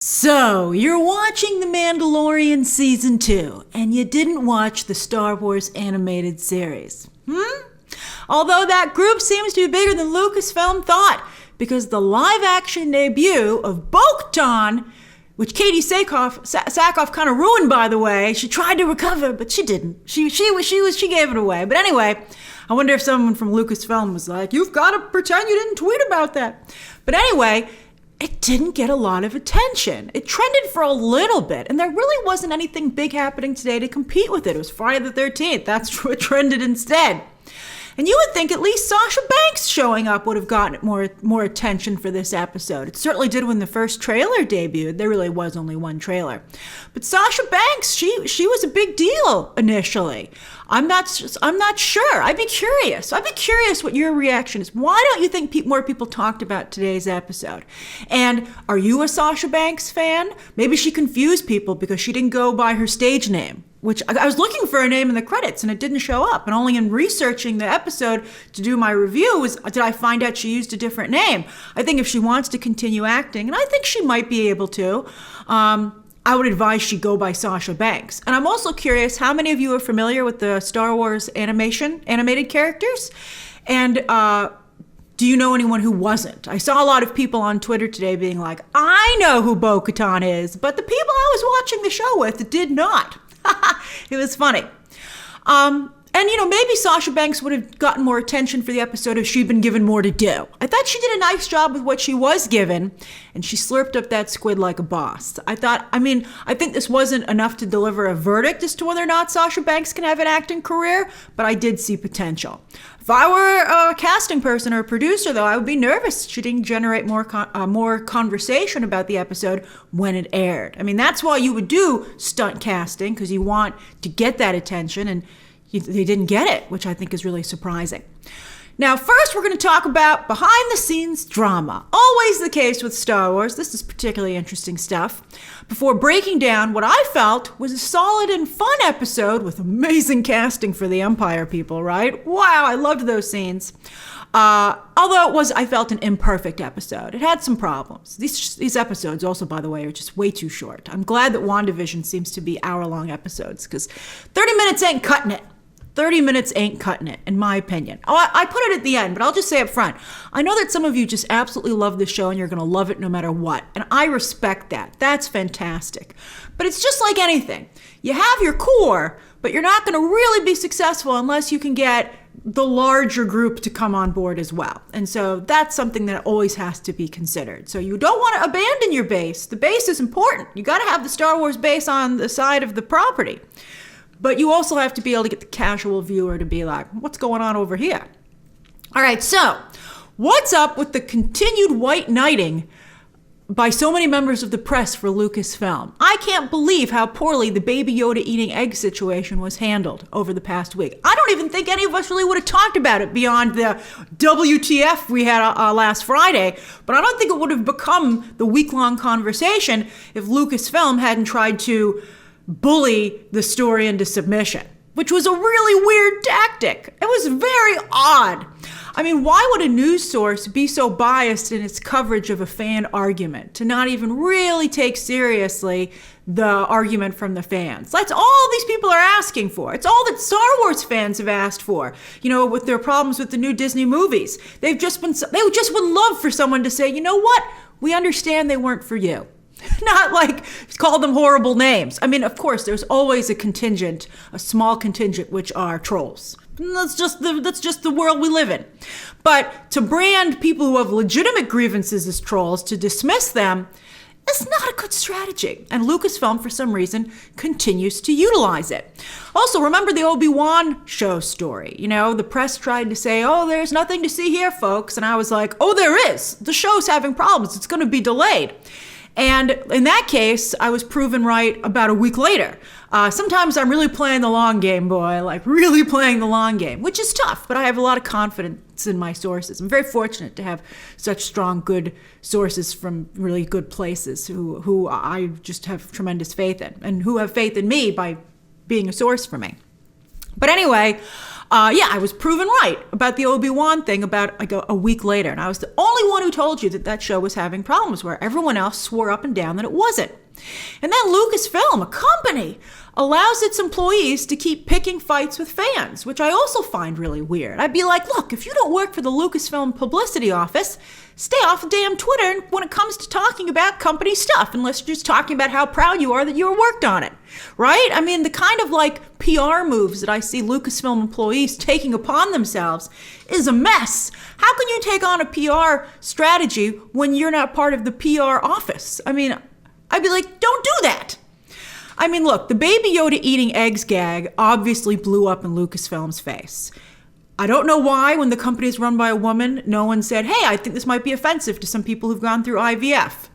So, you're watching The Mandalorian Season 2, and you didn't watch the Star Wars animated series. Although that group seems to be bigger than Lucasfilm thought, because the live-action debut of Bo Katan, which Katee Sackhoff kind of ruined, by the way. She tried to recover, but she didn't. She gave it away. But anyway, I wonder if someone from Lucasfilm was like, "You've got to pretend you didn't tweet about that." But anyway, it didn't get a lot of attention. It trended for a little bit, and there really wasn't anything big happening today to compete with it. It was Friday the 13th. That's what trended instead. And you would think at least Sasha Banks showing up would have gotten more attention for this episode. It certainly did when the first trailer debuted. There really was only one trailer. But Sasha Banks, she was a big deal initially. I'm not sure. I'd be curious. I'd be curious what your reaction is. Why don't you think more people talked about today's episode? And are you a Sasha Banks fan? Maybe she confused people because she didn't go by her stage name, which I was looking for a name in the credits and it didn't show up. And only in researching the episode to do my review did I find out she used a different name. I think if she wants to continue acting, and I think she might be able to, I would advise she go by Sasha Banks. And I'm also curious, how many of you are familiar with the Star Wars animated characters? And do you know anyone who wasn't? I saw a lot of people on Twitter today being like, I know who Bo Katan is, but the people I was watching the show with did not. It was funny. And, maybe Sasha Banks would have gotten more attention for the episode if she'd been given more to do. I thought she did a nice job with what she was given, and she slurped up that squid like a boss. I think this wasn't enough to deliver a verdict as to whether or not Sasha Banks can have an acting career, but I did see potential. If I were a casting person or a producer, though, I would be nervous she didn't generate more conversation about the episode when it aired. I mean, that's why you would do stunt casting, because you want to get that attention, and they didn't get it, which I think is really surprising. Now, first, we're going to talk about behind-the-scenes drama. Always the case with Star Wars. This is particularly interesting stuff. Before breaking down what I felt was a solid and fun episode with amazing casting for the Empire people, right? Wow, I loved those scenes. Although I felt an imperfect episode. It had some problems. These episodes also, by the way, are just way too short. I'm glad that WandaVision seems to be hour-long episodes, because 30 minutes ain't cutting it. 30 minutes ain't cutting it, in my opinion. I put it at the end, but I'll just say up front. I know that some of you just absolutely love this show and you're going to love it no matter what. And I respect that. That's fantastic. But it's just like anything. You have your core, but you're not going to really be successful unless you can get the larger group to come on board as well. And so that's something that always has to be considered. So you don't want to abandon your base. The base is important. You got to have the Star Wars base on the side of the property. But you also have to be able to get the casual viewer to be like, what's going on over here? All right, so what's up with the continued white knighting by so many members of the press for Lucasfilm? I can't believe how poorly the Baby Yoda eating egg situation was handled over the past week. I don't even think any of us really would have talked about it beyond the WTF we had last Friday, but I don't think it would have become the week-long conversation if Lucasfilm hadn't tried to bully the story into submission, which was a really weird tactic. It was very odd. I mean, why would a news source be so biased in its coverage of a fan argument to not even really take seriously the argument from the fans? That's all these people are asking for. It's all that Star Wars fans have asked for, with their problems with the new Disney movies. They just would love for someone to say, you know what? We understand they weren't for you. Not like call them horrible names. I mean, of course, there's always a small contingent, which are trolls. That's just the world we live in. But to brand people who have legitimate grievances as trolls, to dismiss them, is not a good strategy. And Lucasfilm, for some reason, continues to utilize it. Also, remember the Obi-Wan show story. The press tried to say, oh, there's nothing to see here, folks. And I was like, oh, there is. The show's having problems. It's going to be delayed. And in that case, I was proven right about a week later. Sometimes I'm really playing the long game, boy, like really playing the long game, which is tough, but I have a lot of confidence in my sources. I'm very fortunate to have such strong, good sources from really good places who I just have tremendous faith in and who have faith in me by being a source for me. But anyway, Yeah, I was proven right about the Obi-Wan thing about like a week later. And I was the only one who told you that that show was having problems, where everyone else swore up and down that it wasn't. And then Lucasfilm, a company, allows its employees to keep picking fights with fans, which I also find really weird. I'd be like, look, if you don't work for the Lucasfilm publicity office, stay off of damn Twitter when it comes to talking about company stuff, unless you're just talking about how proud you are that you worked on it, right? I mean, the kind of like PR moves that I see Lucasfilm employees taking upon themselves is a mess. How can you take on a PR strategy when you're not part of the PR office? I mean, I'd be like, don't do that. I mean, look, the Baby Yoda eating eggs gag obviously blew up in Lucasfilm's face. I don't know why, when the company is run by a woman, no one said, hey, I think this might be offensive to some people who've gone through IVF.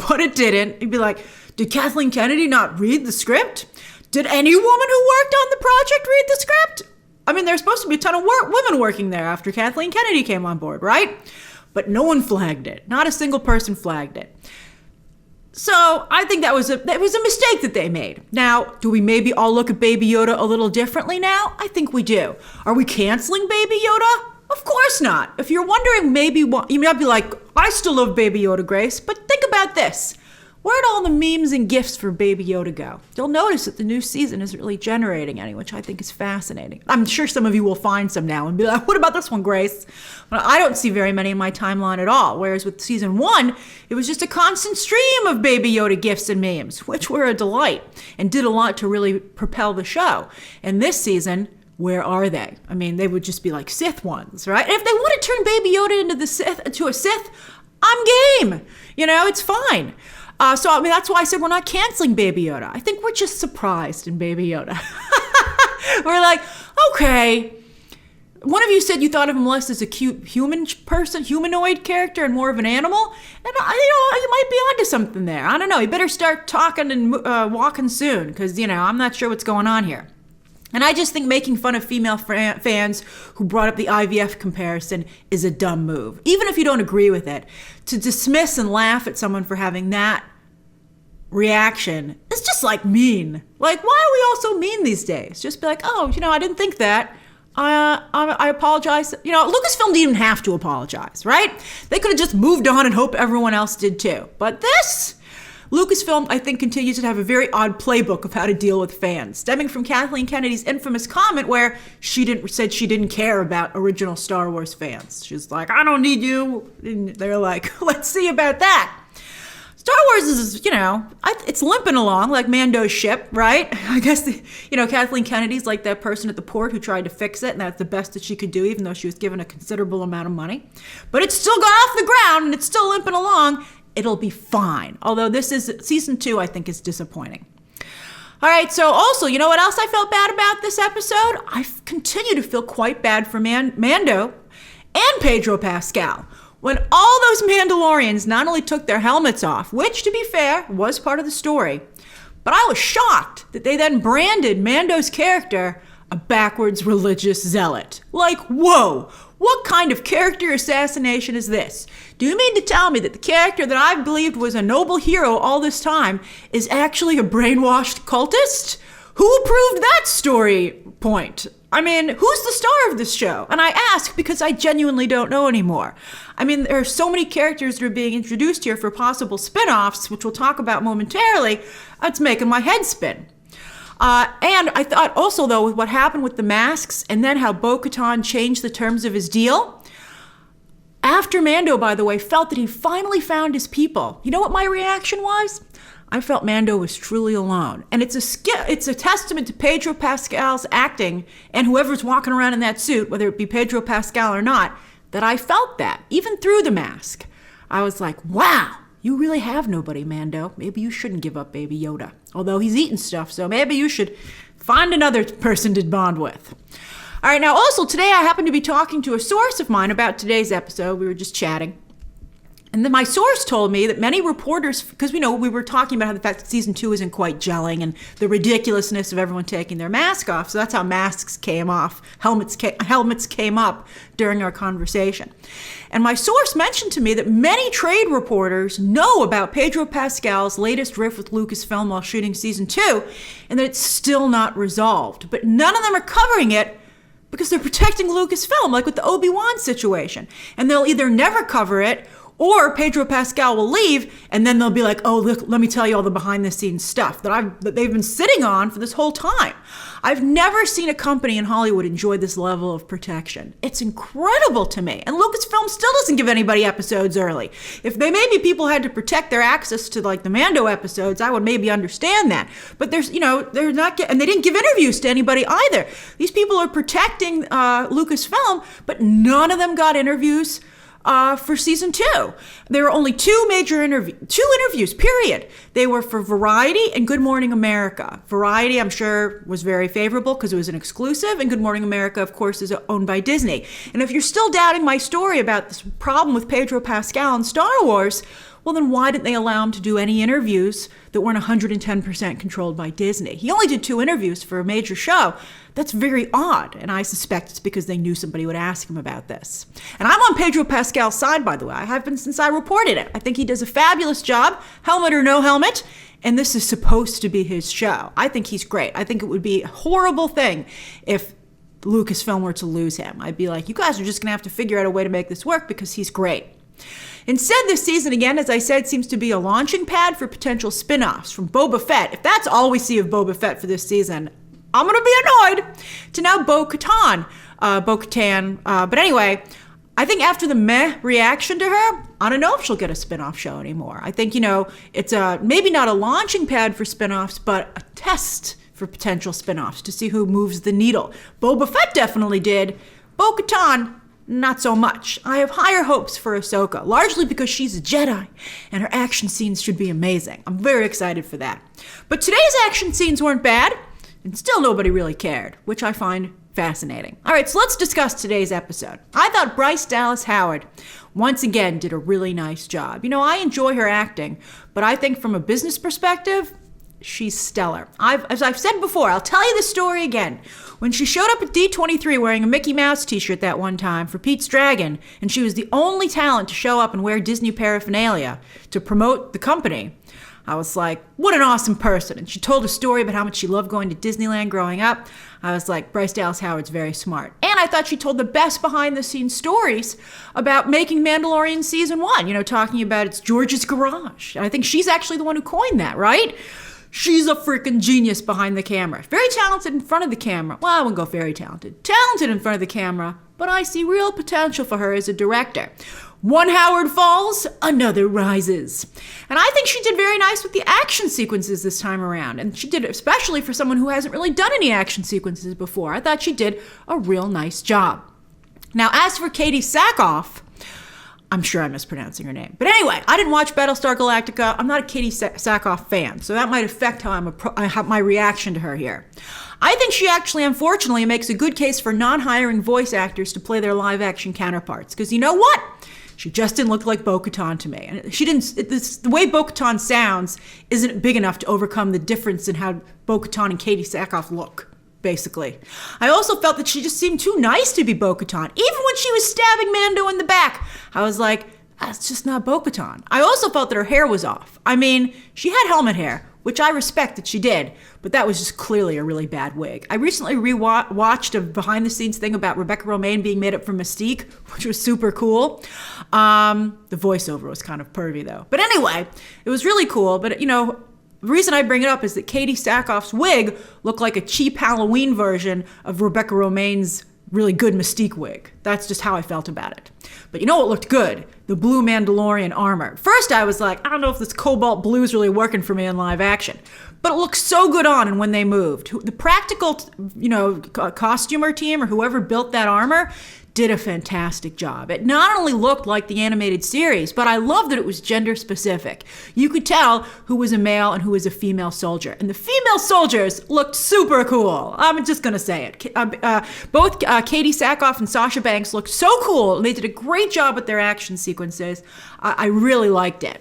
But it didn't. You'd be like, did Kathleen Kennedy not read the script? Did any woman who worked on the project read the script? I mean, there's supposed to be a ton of women working there after Kathleen Kennedy came on board, right? But no one flagged it. Not a single person flagged it. So I think that was a mistake that they made. Now, do we maybe all look at Baby Yoda a little differently now? I think we do. Are we canceling Baby Yoda? Of course not. If you're wondering maybe what, you might be like, I still love Baby Yoda, Grace, but think about this. Where'd all the memes and gifs for Baby Yoda go? You'll notice that the new season isn't really generating any, which I think is fascinating. I'm sure some of you will find some now and be like, what about this one, Grace? But I don't see very many in my timeline at all. Whereas with season 1, it was just a constant stream of Baby Yoda gifs and memes, which were a delight and did a lot to really propel the show. And this season, where are they? I mean, they would just be like Sith ones, right? And if they want to turn Baby Yoda into a Sith, I'm game. You know, it's fine. So, I mean, that's why I said we're not canceling Baby Yoda. I think we're just surprised in Baby Yoda. We're like, okay. One of you said you thought of him less as a cute humanoid character and more of an animal. And, you might be onto something there. I don't know. You better start talking and walking soon, because, I'm not sure what's going on here. And I just think making fun of female fans who brought up the IVF comparison is a dumb move. Even if you don't agree with it, to dismiss and laugh at someone for having that reaction is just like mean. Like, why are we all so mean these days? Just be like, oh, I didn't think that. I apologize. Lucasfilm didn't even have to apologize, right? They could have just moved on and hoped everyone else did too. But Lucasfilm, I think, continues to have a very odd playbook of how to deal with fans, stemming from Kathleen Kennedy's infamous comment where she said she didn't care about original Star Wars fans. She's like, I don't need you. And they're like, let's see about that. Star Wars is, it's limping along like Mando's ship, right? I guess, Kathleen Kennedy's like that person at the port who tried to fix it, and that's the best that she could do, even though she was given a considerable amount of money. But it's still got off the ground, and it's still limping along. It'll be fine. Although this is season 2, I think is disappointing. All right, so also, you know what else I felt bad about this episode? I continue to feel quite bad for Mando and Pedro Pascal. When all those Mandalorians not only took their helmets off, which, to be fair, was part of the story, but I was shocked that they then branded Mando's character a backwards religious zealot. Like, whoa, what kind of character assassination is this? Do you mean to tell me that the character that I believed was a noble hero all this time is actually a brainwashed cultist? Who approved that story point? I mean, who's the star of this show? And I ask because I genuinely don't know anymore. I mean, there are so many characters that are being introduced here for possible spin-offs, which we'll talk about momentarily. It's making my head spin. And I thought also, though, with what happened with the masks and then how Bo Katan changed the terms of his deal, after Mando, by the way, felt that he finally found his people, you know what my reaction was? I felt Mando was truly alone. And it's a testament to Pedro Pascal's acting and whoever's walking around in that suit, whether it be Pedro Pascal or not, that I felt that, even through the mask. I was like, wow, you really have nobody, Mando. Maybe you shouldn't give up Baby Yoda. Although he's eating stuff, so maybe you should find another person to bond with. All right, now also today I happened to be talking to a source of mine about today's episode. We were just chatting. And then my source told me that many reporters, because we were talking about how the fact that season 2 isn't quite gelling and the ridiculousness of everyone taking their mask off. So that's how masks came off, helmets came up during our conversation. And my source mentioned to me that many trade reporters know about Pedro Pascal's latest riff with Lucasfilm while shooting season 2, and that it's still not resolved. But none of them are covering it because they're protecting Lucasfilm, like with the Obi-Wan situation. And they'll either never cover it, or Pedro Pascal will leave, and then they'll be like, oh, look, let me tell you all the behind-the-scenes stuff that they've been sitting on for this whole time. I've never seen a company in Hollywood enjoy this level of protection. It's incredible to me. And Lucasfilm still doesn't give anybody episodes early. If maybe people had to protect their access to like the Mando episodes, I would maybe understand that. But they're not, and they didn't give interviews to anybody either. These people are protecting Lucasfilm, but none of them got interviews for season 2. There were only two interviews, period. They were for Variety and Good Morning America. Variety, I'm sure, was very favorable because it was an exclusive, and Good Morning America, of course, is owned by Disney. And if you're still doubting my story about this problem with Pedro Pascal and Star Wars, well, then why didn't they allow him to do any interviews that weren't 110% controlled by Disney? He only did 2 interviews for a major show. That's very odd, and I suspect it's because they knew somebody would ask him about this. And I'm on Pedro Pascal's side, by the way. I have been since I reported it. I think he does a fabulous job, helmet or no helmet, and this is supposed to be his show. I think he's great. I think it would be a horrible thing if Lucasfilm were to lose him. I'd be like, you guys are just going to have to figure out a way to make this work because he's great. Instead, this season, again, as I said, seems to be a launching pad for potential spin-offs from Boba Fett. If that's all we see of Boba Fett for this season, I'm going to be annoyed. To now Bo Katan. But anyway, I think after the meh reaction to her, I don't know if she'll get a spin-off show anymore. I think, it's maybe not a launching pad for spin-offs, but a test for potential spin-offs to see who moves the needle. Boba Fett definitely did. Bo Katan, not so much. I have higher hopes for Ahsoka, largely because she's a Jedi, and her action scenes should be amazing. I'm very excited for that. But today's action scenes weren't bad, and still nobody really cared, which I find fascinating. All right, so let's discuss today's episode. I thought Bryce Dallas Howard once again did a really nice job. I enjoy her acting, but I think from a business perspective, she's stellar. As I've said before, I'll tell you the story again. When she showed up at D23 wearing a Mickey Mouse t-shirt that one time for Pete's Dragon, and she was the only talent to show up and wear Disney paraphernalia to promote the company, I was like, what an awesome person. And she told a story about how much she loved going to Disneyland growing up. I was like, Bryce Dallas Howard's very smart. And I thought she told the best behind-the-scenes stories about making Mandalorian Season 1, talking about it's George's garage. And I think she's actually the one who coined that, right? She's a freaking genius behind the camera. Very talented in front of the camera. Well, I wouldn't go very talented. Talented in front of the camera, but I see real potential for her as a director. One Howard falls, another rises. And I think she did very nice with the action sequences this time around. And she did, especially for someone who hasn't really done any action sequences before. I thought she did a real nice job. Now, as for Katee Sackhoff, I'm sure I'm mispronouncing her name. But anyway, I didn't watch Battlestar Galactica. I'm not a Katee Sackhoff fan, so that might affect how my reaction to her here. I think she actually, unfortunately, makes a good case for non-hiring voice actors to play their live-action counterparts. Because you know what? She just didn't look like Bo Katan to me. And the way Bo Katan sounds isn't big enough to overcome the difference in how Bo Katan and Katee Sackhoff look, basically. I also felt that she just seemed too nice to be Bo Katan. Even when she was stabbing Mando in the back, I was like, that's just not Bo Katan. I also felt that her hair was off. I mean, she had helmet hair, which I respect that she did, but that was just clearly a really bad wig. I recently watched a behind-the-scenes thing about Rebecca Romijn being made up for Mystique, which was super cool. The voiceover was kind of pervy, though. But anyway, it was really cool. But, the reason I bring it up is that Katee Sackhoff's wig looked like a cheap Halloween version of Rebecca Romijn's really good Mystique wig. That's just how I felt about it. But you know what looked good? The blue Mandalorian armor. First I was like, I don't know if this cobalt blue is really working for me in live action. But it looked so good on and when they moved. The practical, costumer team or whoever built that armor did a fantastic job. It not only looked like the animated series, but I love that it was gender specific. You could tell who was a male and who was a female soldier. And the female soldiers looked super cool. I'm just going to say it. Both Katee Sackhoff and Sasha Banks looked so cool. They did a great job with their action sequences. I really liked it.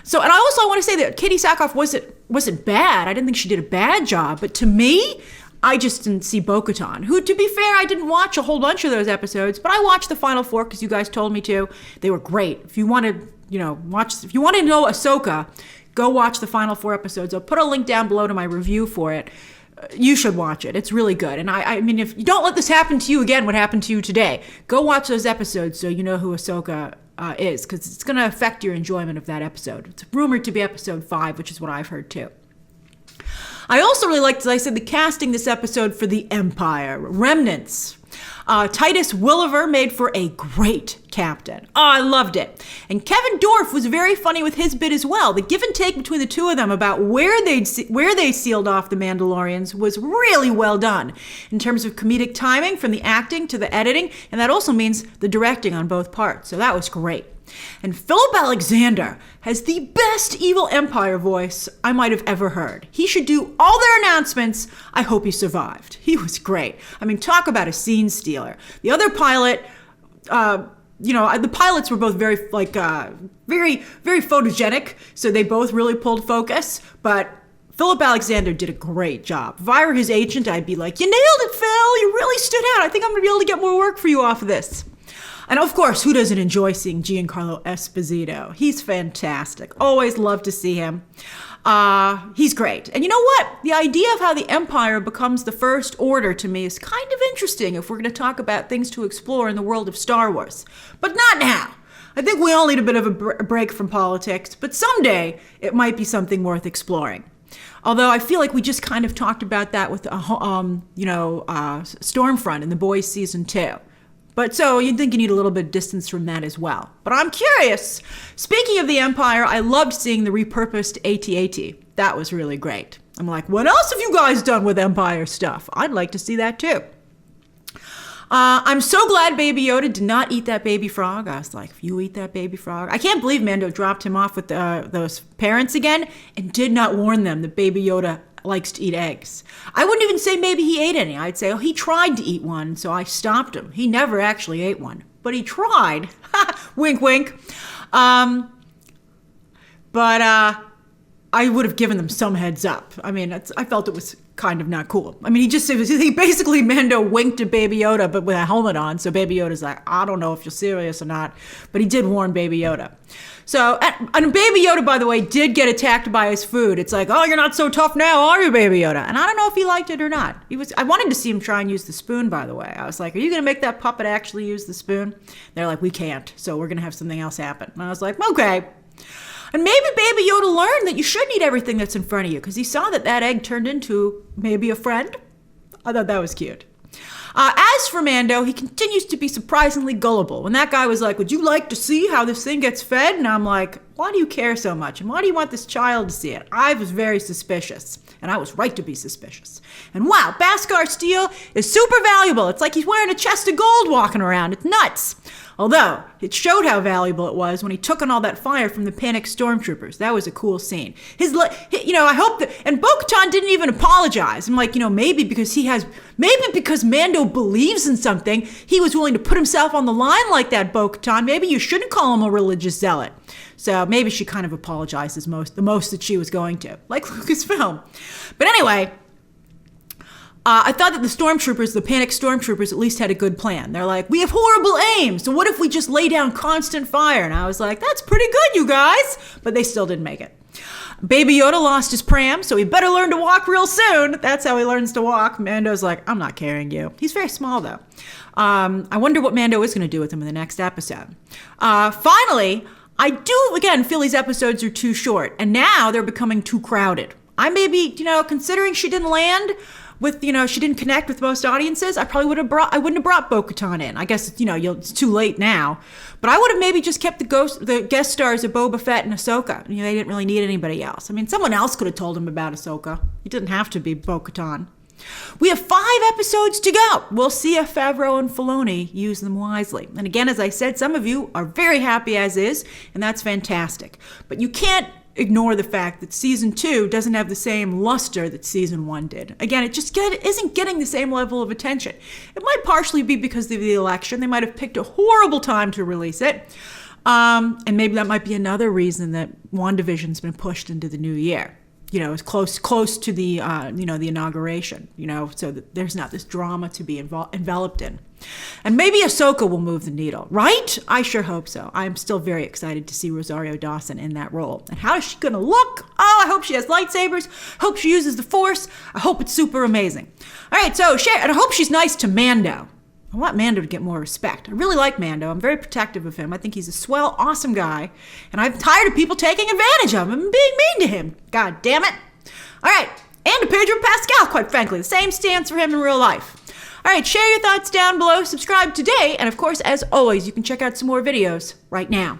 So, and I also want to say that Katee Sackhoff wasn't bad. I didn't think she did a bad job. But to me, I just didn't see Bo Katan, who, to be fair, I didn't watch a whole bunch of those episodes, but I watched the final 4 because you guys told me to. They were great. If you want to, if you want to know Ahsoka, go watch the final 4 episodes. I'll put a link down below to my review for it. you should watch it. It's really good. And I mean, if you don't let this happen to you again, what happened to you today, go watch those episodes so you know who Ahsoka is, because it's going to affect your enjoyment of that episode. It's rumored to be episode 5, which is what I've heard too. I also really liked, as I said, the casting this episode for the Empire. Remnants. Titus Welliver made for a great captain. Oh, I loved it. And Kevin Dorff was very funny with his bit as well. The give and take between the two of them about where they sealed off the Mandalorians was really well done in terms of comedic timing, from the acting to the editing, and that also means the directing on both parts. So that was great. And Philip Alexander has the best Evil Empire voice I might have ever heard. He should do all their announcements. I hope he survived. He was great. I mean, talk about a scene stealer. The other pilot, the pilots were both very photogenic, so they both really pulled focus, but Philip Alexander did a great job. If I were his agent, I'd be like, you nailed it, Phil. You really stood out. I think I'm going to be able to get more work for you off of this. And of course, who doesn't enjoy seeing Giancarlo Esposito? He's fantastic. Always love to see him. He's great. And you know what? The idea of how the Empire becomes the First Order to me is kind of interesting if we're going to talk about things to explore in the world of Star Wars. But not now. I think we all need a bit of a break from politics, but someday it might be something worth exploring. Although I feel like we just kind of talked about that with Stormfront in The Boys Season 2. But so you'd think you need a little bit of distance from that as well. But I'm curious. Speaking of the Empire, I loved seeing the repurposed AT-AT. That was really great. I'm like, what else have you guys done with Empire stuff? I'd like to see that too. I'm so glad Baby Yoda did not eat that baby frog. I was like, if you eat that baby frog. I can't believe Mando dropped him off with those parents again and did not warn them that Baby Yoda likes to eat eggs. I wouldn't even say maybe he ate any. I'd say, oh, he tried to eat one, so I stopped him. He never actually ate one, but he tried. Wink, wink. But I would have given them some heads up. I mean, I felt it was kind of not cool. I mean, he basically, Mando winked at Baby Yoda, but with a helmet on, so Baby Yoda's like, I don't know if you're serious or not, but he did warn Baby Yoda. So, and Baby Yoda, by the way, did get attacked by his food. It's like, oh, you're not so tough now, are you, Baby Yoda? And I don't know if he liked it or not. I wanted to see him try and use the spoon, by the way. I was like, are you going to make that puppet actually use the spoon? They're like, we can't, so we're going to have something else happen. And I was like, okay. And maybe Baby Yoda learned that you shouldn't eat everything that's in front of you, because he saw that egg turned into maybe a friend. I thought that was cute. As for Mando, he continues to be surprisingly gullible. When that guy was like, would you like to see how this thing gets fed? And I'm like, why do you care so much? And why do you want this child to see it? I was very suspicious. And I was right to be suspicious. And wow, Beskar steel is super valuable. It's like he's wearing a chest of gold walking around. It's nuts. Although, it showed how valuable it was when he took on all that fire from the panicked stormtroopers. That was a cool scene. I hope that, and Bo Katan didn't even apologize. I'm like, maybe because Mando believes in something, he was willing to put himself on the line like that, Bo Katan. Maybe you shouldn't call him a religious zealot. So maybe she kind of apologizes the most that she was going to, like Lucasfilm. But anyway, I thought that the panicked stormtroopers at least had a good plan. They're like, we have horrible aim, so what if we just lay down constant fire? And I was like, that's pretty good, you guys. But they still didn't make it. Baby Yoda lost his pram, so he better learn to walk real soon. That's how he learns to walk. Mando's like, I'm not carrying you. He's very small, though. I wonder what Mando is going to do with him in the next episode. Finally, I do, again, feel these episodes are too short, and now they're becoming too crowded. I maybe, considering she didn't land with, she didn't connect with most audiences, I wouldn't have brought Bo Katan in. I guess, it's too late now. But I would have maybe just kept the guest stars of Boba Fett and Ahsoka. They didn't really need anybody else. I mean, someone else could have told him about Ahsoka. It didn't have to be Bo Katan. We have 5 episodes to go. We'll see if Favreau and Filoni use them wisely. And again, as I said, some of you are very happy as is, and that's fantastic. But you can't ignore the fact that season 2 doesn't have the same luster that season 1 did. Again, it just isn't getting the same level of attention. It might partially be because of the election. They might have picked a horrible time to release it. And maybe that might be another reason that WandaVision's been pushed into the new year. as close to the the inauguration, so that there's not this drama to be enveloped in. And maybe Ahsoka will move the needle, right? I sure hope so. I'm still very excited to see Rosario Dawson in that role. And how is she gonna look? Oh, I hope she has lightsabers. Hope she uses the Force. I hope it's super amazing. All right, so share, and I hope she's nice to Mando. I want Mando to get more respect. I really like Mando. I'm very protective of him. I think he's a swell, awesome guy. And I'm tired of people taking advantage of him and being mean to him. God damn it. All right, and to Pedro Pascal, quite frankly. The same stance for him in real life. All right, share your thoughts down below, subscribe today, and of course, as always, you can check out some more videos right now.